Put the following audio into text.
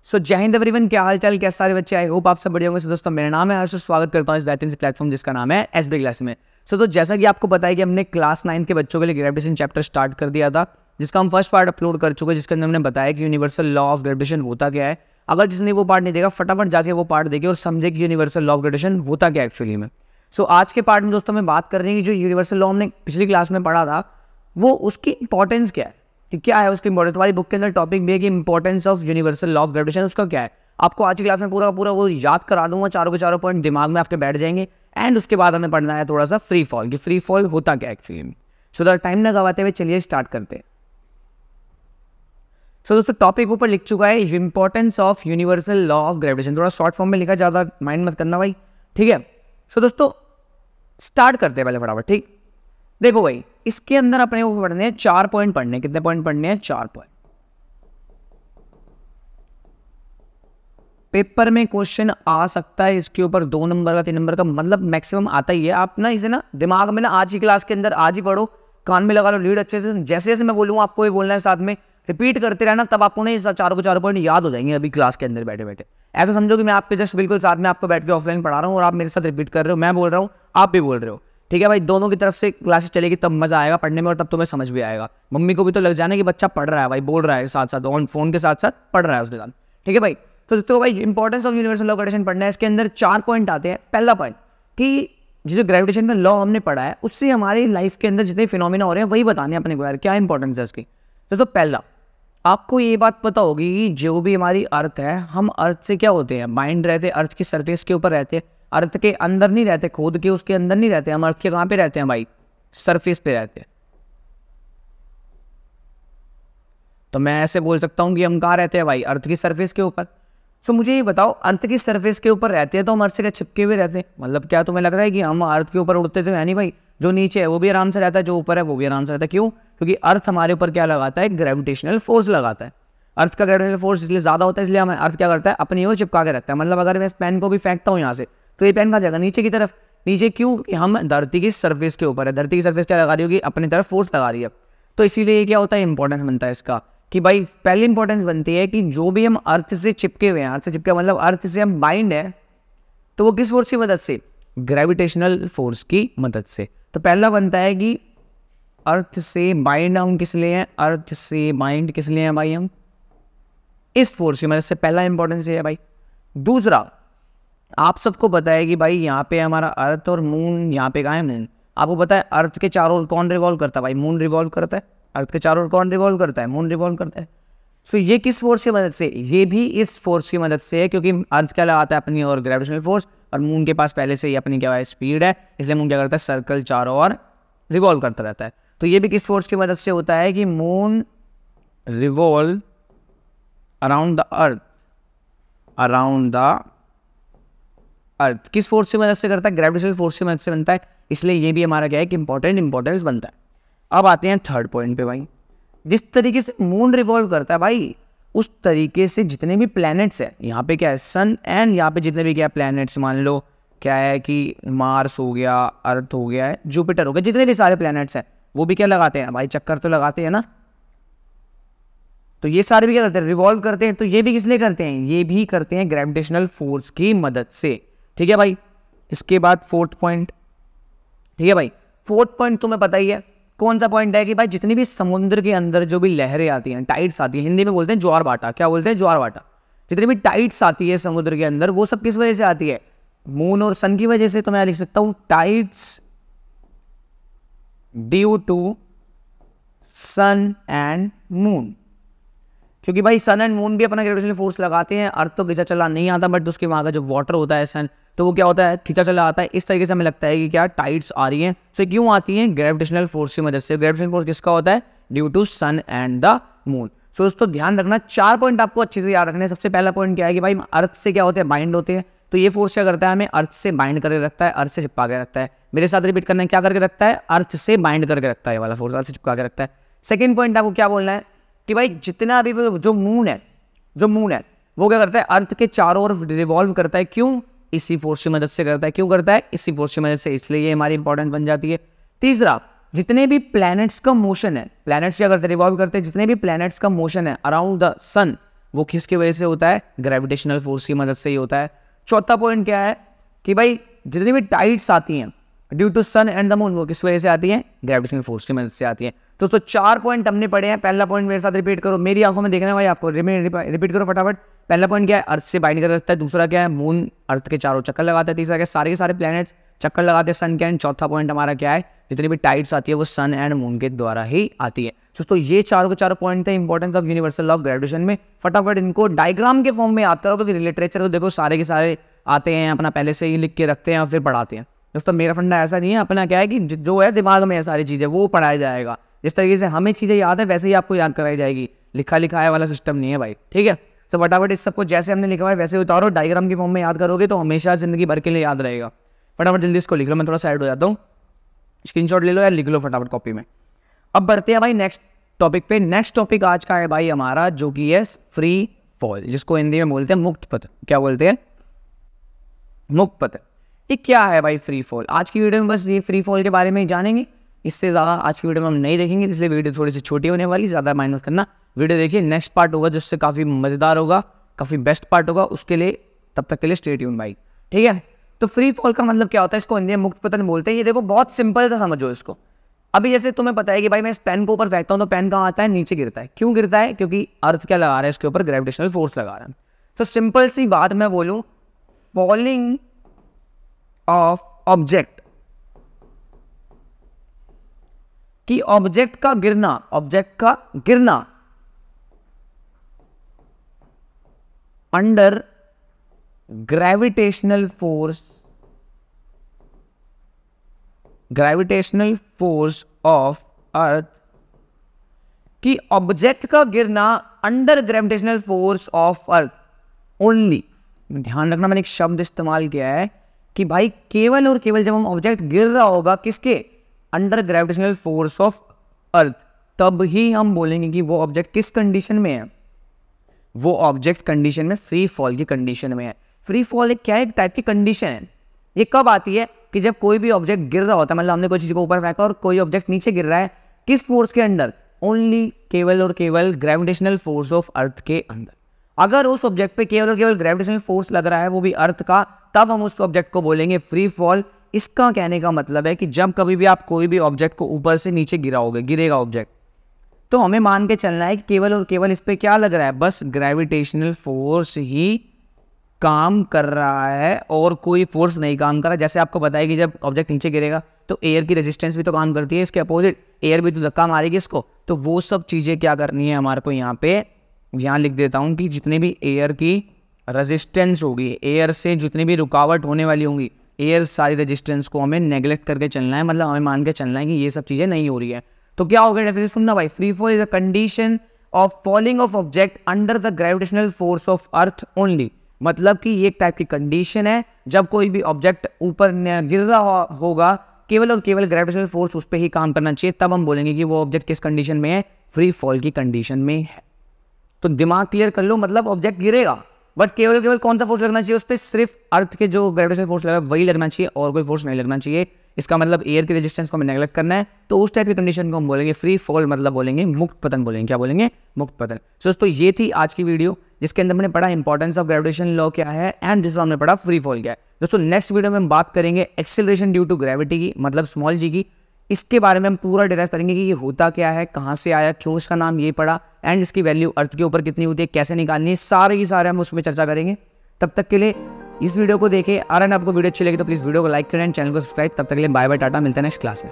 जय हिंद एवरीवन, क्या हाल चाल, कैसे सारे बच्चे, आई होप आप सब बढ़िया होंगे। दोस्तों मेरा नाम है हर्ष, स्वागत करता हूँ इस बेहतरीन से प्लेटफॉर्म जिसका नाम है एसबी क्लास में। तो जैसा कि आपको पता है कि हमने क्लास 9 के बच्चों के लिए ग्रेविटेशन चैप्टर स्टार्ट कर दिया था, जिसका हम फर्स्ट पार्ट अपलोड कर चुके हैं, जिसके अंदर हमने बताया कि यूनिवर्सल लॉ ऑफ ग्रेविटेशन होता क्या है। अगर जिसने वो पार्ट नहीं देखा, फटाफट जाके वो पार्ट देखे और समझे कि यूनिवर्सल लॉ ऑफ ग्रेविटेशन होता क्या एक्चुअली में। आज के पार्ट में दोस्तों में बात कर रहे हैं कि जो यूनिवर्सल लॉ हमने पिछली क्लास में पढ़ा था, वो उसकी इंपॉर्टेंस क्या है, कि क्या है उसकी इंपॉर्टेंस। तुम्हारी बुक के अंदर टॉपिक भी है कि importance of universal law of gravitation उसका क्या है। आपको आज की क्लास में पूरा वो याद करा दूंगा, चारों के चारों पॉइंट दिमाग में आपके बैठ जाएंगे। एंड उसके बाद हमें पढ़ना है थोड़ा सा फ्री फॉल, कि फ्री फॉल होता क्या एक्चुअली में। टाइम ना गवाते हुए चलिए स्टार्ट करते हैं। दोस्तों टॉपिक ऊपर लिख चुका है, importance of universal law of gravitation. थोड़ा शॉर्ट फॉर्म में लिखा, ज़्यादा माइंड मत करना भाई, ठीक है। दोस्तों स्टार्ट करते हैं पहले फटाफट, ठीक। देखो भाई, इसके अंदर अपने को पढ़ने हैं 4 पॉइंट पढ़ने हैं। कितने पॉइंट पढ़ने हैं? 4 पॉइंट। पेपर में क्वेश्चन आ सकता है इसके ऊपर 2 नंबर का, 3 नंबर का, मतलब मैक्सिमम आता ही है। आप ना इसे ना दिमाग में ना आज ही क्लास के अंदर आज ही पढ़ो, कान में लगा लो लीड अच्छे से। जैसे जैसे मैं बोलूँगा आपको ये बोलना है, साथ में रिपीट करते रहना, तब आपको ना ये चारों के चारों पॉइंट याद हो जाएंगे अभी क्लास के अंदर बैठे बैठे। ऐसा समझो कि मैं आपके जस्ट बिल्कुल साथ में आपको बैठ के ऑफलाइन पढ़ा रहा हूँ और आप मेरे साथ रिपीट कर रहे हो, मैं बोल रहा हूँ आप भी बोल रहे हो, ठीक है भाई। दोनों की तरफ से क्लासेस चलेगी, तब मजा आएगा पढ़ने में और तब तुम्हें समझ भी आएगा। मम्मी को भी तो लग जाना कि बच्चा पढ़ रहा है भाई, बोल रहा है साथ साथ, ऑन फोन के साथ साथ पढ़ रहा है उसके साथ, ठीक है भाई। तो भाई importance of universal law of gravitation पढ़ना है। इसके अंदर 4 पॉइंट आते हैं। पहला पॉइंट कि जो ग्रेविटेशन का लॉ हमने पढ़ा है, उससे हमारी लाइफ के अंदर जितने फिनोमिना हो रहे हैं वही बताने हैं अपने को, यार क्या इंपॉर्टेंस है उसकी। तो पहला आपको ये बात पता होगी कि जो भी हमारी अर्थ है, हम अर्थ से क्या होते हैं, बाइंड रहते हैं, अर्थ की सरफेस के ऊपर रहते हैं, अर्थ के अंदर नहीं रहते, खुद के उसके अंदर नहीं रहते। हम अर्थ के कहाँ पे रहते हैं भाई? सरफेस पे रहते हैं। तो मैं ऐसे बोल सकता हूँ कि हम कहाँ रहते हैं भाई? अर्थ की सरफेस के ऊपर। मुझे ये बताओ, अर्थ की सरफेस के ऊपर रहते हैं तो हम अर्थ से क्या चिपके हुए रहते हैं? मतलब क्या तुम्हें लग रहा है कि हम अर्थ के ऊपर उड़ते तो है नहीं भाई? जो नीचे है वो भी आराम से रहता है, जो ऊपर है वो भी आराम से रहता है। क्यों? क्योंकि अर्थ हमारे ऊपर क्या लगाता है? ग्रेविटेशनल फोर्स लगाता है। अर्थ का ग्रेविटेशनल फोर्स इसलिए ज़्यादा होता है, इसलिए हमें अर्थ क्या करता है? अपनी ओर चिपका के रखता है। मतलब अगर मैं इस पेन को भी फेंकता हूँ यहाँ से, तो ये पेन कहाँ जाएगा? नीचे की तरफ। नीचे क्यों? कि हम धरती की सर्फेस के ऊपर है। धरती की सर्फेस क्या लगा रही होगी? अपनी तरफ फोर्स लगा रही है। तो इसीलिए क्या होता है? इंपॉर्टेंस बनता है इसका, कि भाई पहली इंपॉर्टेंस बनती है कि जो भी हम अर्थ से चिपके हुए हैं, अर्थ से चिपके मतलब अर्थ से हम बाइंड है, तो वो किस फोर्स की मदद से? ग्रेविटेशनल फोर्स की मदद से। तो पहला बनता है कि अर्थ से बाइंड हम किस लिए हैं? अर्थ से बाइंड किस लिए हैं भाई? हम इस फोर्स की मदद से। पहला इंपॉर्टेंस ये है भाई। दूसरा, आप सबको पता है कि भाई यहाँ पे हमारा अर्थ और मून, यहाँ पे कहाँ है? मून। आपको पता है अर्थ के चारों ओर कौन रिवॉल्व करता है भाई? मून रिवॉल्व करता है। अर्थ के चारों ओर कौन रिवॉल्व करता है? मून रिवॉल्व करता है। ये किस फोर्स की मदद से? ये भी इस फोर्स की मदद से है, क्योंकि अर्थ क्या लगाता है अपनी और? Gravitational force. और मून के पास पहले से ही अपनी क्या है? स्पीड है, इसलिए मून क्या करता है? सर्कल चारों ओर रिवॉल्व करता रहता है। तो ये भी किस फोर्स की मदद से होता है? कि moon revolve around the earth, around the earth. किस फोर्स की मदद से करता है? ग्रेविटेशनल फोर्स की मदद से बनता है। इसलिए ये भी हमारा क्या है कि इंपॉर्टेंस बनता है। अब आते हैं थर्ड पॉइंट पे भाई। जिस तरीके से मून रिवॉल्व करता है भाई, उस तरीके से जितने भी प्लैनेट्स हैं, यहाँ पे क्या है? सन, एंड यहाँ पे जितने भी क्या प्लैनेट्स, मान लो क्या है कि मार्स हो गया, अर्थ हो गया, जुपिटर हो गया, जितने भी सारे प्लैनेट्स हैं वो भी क्या लगाते हैं भाई? चक्कर तो लगाते हैं ना। तो ये सारे भी क्या करते हैं? रिवॉल्व करते हैं। तो ये भी किस लिए करते हैं? ये भी करते हैं ग्रेविटेशनल फोर्स की मदद से, ठीक है भाई। इसके बाद फोर्थ पॉइंट, ठीक है भाई। फोर्थ पॉइंट तुम्हें पता ही है कौन सा पॉइंट है, कि भाई जितनी भी समुद्र के अंदर जो भी लहरें आती हैं, टाइड्स आती हैं, हिंदी में बोलते हैं ज्वार भाटा। क्या बोलते हैं? ज्वार भाटा। जितनी भी टाइड्स आती है समुद्र के अंदर, वो सब किस वजह से आती है? मून और सन की वजह से। तो मैं लिख सकता हूं tides due to sun and moon, क्योंकि भाई सन एंड मून भी अपना ग्रेविटेशनल फोर्स लगाते हैं। अर्थ तो खींचा चला नहीं आता, बट उसके वहाँ का जो वाटर होता है सन, तो वो क्या होता है? खींचा चला आता है। इस तरीके से हमें लगता है कि क्या टाइड्स आ रही हैं। क्यों आती हैं? ग्रेविटेशनल फोर्स की मदद से। ग्रेविटेशनल फोर्स किसका होता है? Due to sun and the moon. दोस्तों ध्यान रखना, 4 पॉइंट आपको अच्छे से याद रखने हैं। सबसे पहला पॉइंट क्या है कि भाई अर्थ से क्या होते हैं? बाइंड होते हैं। तो ये फोर्स क्या करता है? हमें अर्थ से बाइंड करके रखता है, अर्थ से चिपका के रखता है। मेरे साथ रिपीट करना है, क्या करके रखता है? अर्थ से बाइंड करके रखता है। वाला फोर्स अर्थ से चिपका के रखता है। सेकेंड पॉइंट आपको क्या बोलना है कि भाई जितना भी जो मून है वो क्या करता है? अर्थ के चारों ओर रिवॉल्व करता है। क्यों? इसी फोर्स की मदद से करता है। क्यों करता है? इसी फोर्स की मदद से। इसलिए ये हमारी इंपॉर्टेंस बन जाती है। तीसरा, जितने भी प्लैनेट्स का मोशन है, प्लैनेट्स क्या करते हैं? रिवॉल्व करते हैं। जितने भी प्लैनेट्स का मोशन है अराउंड द सन, वो किसकी वजह से होता है, ग्रेविटेशनल फोर्स की मदद से ही होता है। चौथा पॉइंट क्या है कि भाई जितनी भी टाइड्स आती हैं due to sun and the moon, वो किस वजह से आती हैं, ग्रेविटेशनल फोर्स की मदद से आती है। तो 4 पॉइंट हमने पढ़े हैं। पहला पॉइंट मेरे साथ रिपीट करो, मेरी आंखों में देखना है भाई आपको, रिपीट करो फटाफट। पहला पॉइंट क्या है, अर्थ से बाइंड कर रखता है। दूसरा क्या है, मून अर्थ के चारों चक्कर लगाता है। तीसरा क्या है, सारे के सारे प्लैनेट्स चक्कर लगाते हैं सन के। एंड चौथा पॉइंट हमारा क्या है, जितनी भी टाइड्स आती है वो सन एंड मून के द्वारा ही आती है। दोस्तों ये चारों के चारों पॉइंट थे importance of universal law of gravitation में। फटाफट इनको डायग्राम के फॉर्म में याद करो, क्योंकि लिटरेचर तो देखो सारे के सारे आते हैं, अपना पहले से ही लिख के रखते हैं और फिर पढ़ाते हैं। दोस्तों मेरा फंडा ऐसा नहीं है, अपना क्या है कि जो है दिमाग में है सारी चीज़ें वो पढ़ाया जाएगा। जिस तरीके से हमें चीज़ें याद है वैसे ही आपको याद कराई जाएगी, लिखा लिखाया वाला सिस्टम नहीं है भाई, ठीक है। तो फटाफट इस सबको जैसे हमने लिखा है वैसे उतारो, डायग्राम की फॉर्म में याद करोगे तो हमेशा जिंदगी भर के लिए याद रहेगा। फटाफट जल्दी इसको लिख लो, मैं थोड़ा साइड हो जाता हूँ, स्क्रीनशॉट ले लो या लिख लो फटाफट कॉपी में। अब बढ़ते हैं भाई नेक्स्ट टॉपिक पे। नेक्स्ट टॉपिक आज का है भाई हमारा जो कि है फ्री फॉल, जिसको हिंदी में बोलते हैं मुक्त पतन। क्या बोलते हैं, मुक्त पतन। ये क्या है भाई फ्री फॉल? आज की वीडियो में बस ये फ्री फॉल के बारे में ही जानेंगे, इससे ज़्यादा आज की वीडियो में हम नहीं देखेंगे, इसलिए वीडियो थोड़ी सी छोटी होने वाली, ज़्यादा माइनस करना। वीडियो देखिए, नेक्स्ट पार्ट होगा जिससे काफ़ी मज़ेदार होगा, काफ़ी बेस्ट पार्ट होगा, उसके लिए तब तक के लिए स्टे ट्यून भाई, ठीक है। तो फ्री फॉल का मतलब क्या होता है, इसको हिंदी में मुक्त पतन बोलते हैं। ये देखो बहुत सिंपल सा समझो इसको। अभी जैसे तुम्हें पता है कि भाई मैं इस पेन को ऊपर फेंकता हूँ तो पेन कहाँ आता है, नीचे गिरता है। क्यों गिरता है? क्योंकि अर्थ क्या लगा रहा है इसके ऊपर, ग्रेविटेशनल फोर्स लगा रहा है। तो सिंपल सी बात मैं बोलूँ, फॉलिंग ऑफ ऑब्जेक्ट, कि ऑब्जेक्ट का गिरना under gravitational force of earth, कि ऑब्जेक्ट का गिरना under gravitational force of earth only. ध्यान रखना मैंने एक शब्द इस्तेमाल किया है कि भाई केवल और केवल जब हम ऑब्जेक्ट गिर रहा होगा किसके, under gravitational force of earth, तब ही हम बोलेंगे कि वो ऑब्जेक्ट किस कंडीशन में है, वो ऑब्जेक्ट कंडीशन में फ्री फॉल की कंडीशन में है। फ्री फॉल एक क्या है, एक टाइप की कंडीशन है। ये कब आती है कि जब कोई भी ऑब्जेक्ट गिर रहा होता है, मतलब हमने कोई चीज को ऊपर फेंका और कोई ऑब्जेक्ट नीचे गिर रहा है, किस फोर्स के अंडर, ओनली केवल और केवल ग्रेविटेशनल फोर्स ऑफ अर्थ के अंदर। अगर उस ऑब्जेक्ट पे केवल और केवल ग्रेविटेशनल फोर्स लग रहा है, वो भी अर्थ का, तब हम उस ऑब्जेक्ट को बोलेंगे फ्री फॉल। इसका कहने का मतलब है कि जब कभी भी आप कोई भी ऑब्जेक्ट को ऊपर से नीचे गिरेगा ऑब्जेक्ट, तो हमें मान के चलना है कि केवल और केवल इस पे क्या लग रहा है, बस ग्रेविटेशनल फोर्स ही काम कर रहा है और कोई फोर्स नहीं काम कर रहा। जैसे आपको पता है कि जब ऑब्जेक्ट नीचे गिरेगा तो एयर की रेजिस्टेंस भी तो काम करती है, इसके अपोजिट एयर भी तो धक्का मारेगी इसको। तो वो सब चीज़ें क्या करनी है हमारे को, यहाँ लिख देता हूँ कि जितनी भी एयर की रेजिस्टेंस होगी, एयर से जितनी भी रुकावट होने वाली होंगी, एयर सारी रेजिस्टेंस को हमें नेग्लेक्ट करके चलना है, मतलब हमें मान के चलना है कि ये सब चीज़ें नहीं हो रही है। तो क्या हो गया डेफिनेशन सुनना भाई, free fall is a condition of falling of object under the gravitational force of earth only. मतलब कि ये एक टाइप की कंडीशन है जब कोई भी ऑब्जेक्ट ऊपर गिर रहा होगा, केवल और केवल ग्रेविटेशनल फोर्स उस पर ही काम करना चाहिए, तब हम बोलेंगे कि वो ऑब्जेक्ट किस कंडीशन में है, फ्री फॉल की कंडीशन में है। तो दिमाग क्लियर कर लो, मतलब ऑब्जेक्ट गिरेगा बट केवल और केवल कौन सा फोर्स लगना चाहिए उस पर, सिर्फ अर्थ के जो ग्रेविटेशनल फोर्स लगा वही लगना चाहिए और कोई फोर्स नहीं लगना चाहिए। इसका मतलब एयर की रेजिस्टेंस को हमें नेगलेक्ट करना है, तो उस टाइप की कंडीशन को हम बोलेंगे फ्री फॉल, मतलब बोलेंगे मुक्त पतन बोलेंगे। क्या बोलेंगे? मुक्त पतन। तो दोस्तों ये थी आज की वीडियो जिसके अंदर मैंने पढ़ा इंपॉर्टेंस ऑफ ग्रेविटेशन लॉ क्या है एंड दूसरा हमने पढ़ा फ्री फॉल क्या है। दोस्तों नेक्स्ट वीडियो में हम बात करेंगे एक्सेलरेशन ड्यू टू ग्रेविटी की, मतलब स्मॉल जी की। इसके बारे में हम पूरा डिराइव करेंगे कि ये होता क्या है, कहाँ से आया, क्यों इसका नाम ये पड़ा, एंड इसकी वैल्यू अर्थ के ऊपर कितनी होती है, कैसे निकालनी है, सारे ही सारे हम उसमें चर्चा करेंगे। तब तक के लिए इस वीडियो को देखें। अगर आपको वीडियो अच्छी लगी तो प्लीज़ वीडियो को लाइक करें, चैनल को सब्सक्राइब। तब तक के लिए बाय बाय, टाटा, मिलते हैं नेक्स्ट क्लास में।